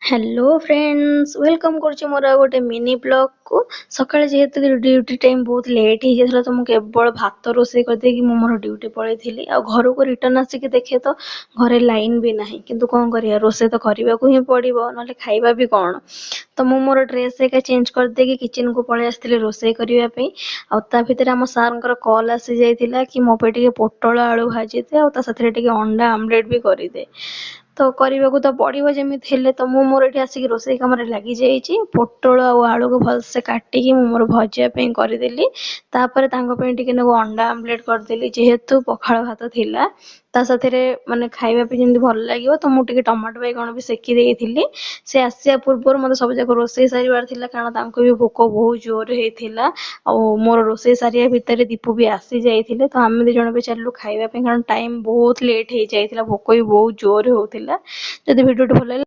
hello friends welcome करछि मोर गोटे mini blog को सकाळे जेहेतु ड्यूटी टाइम बहुत लेट हो जाथला तो मु केवल भात रोसे कर दे कि मु मोर ड्यूटी पळै थिली आ घर को रिटर्न आसी के देखे तो घरे लाइन भी नाही किंतु कोन करिया रोसे तो करबा को ही पड़िबो नले खाइबा भी कोन तो मु मोर ड्रेस एका चेंज कर दे कि किचन को पळै आस्थिले रोसे करिया पे आ ता भितर हम सारंकर कॉल आसी जाइतिला कि मो पे टिके पोटल आलू भाजी दे आ ता साथरे टिके अंडा आमलेट भी करि दे तो करबा को तो पड़िबो जेमिति हेले तो मु मोर एठी आसी रोसे काम रे लागि जाईची पोटल आ आलू को भल से काटी कि मु मोर भजिया पे कर देली तापर तांको पे टिके नको अंडा आमलेट कर देली जेहेतु पखाळ भात थिला ता साथरे माने खाइबा पे जेमिति भल लागिवो तो मु टिके टमाटो बैगण भी सेकी देइथिली से आसिया पूर्वर मते सब जाक रोसे सारिवार थिला कारण तांको भी भोक बहुत जोर हेथिला आ मोर रोसे सारिया भितर दीपू भी आसी जाइथिले तो हम दे जण पे चललु खाइबा पे कारण टाइम बहुत लेट हे जाइथिला भोक भी बहुत जोर होतिला जदि वीडियो भल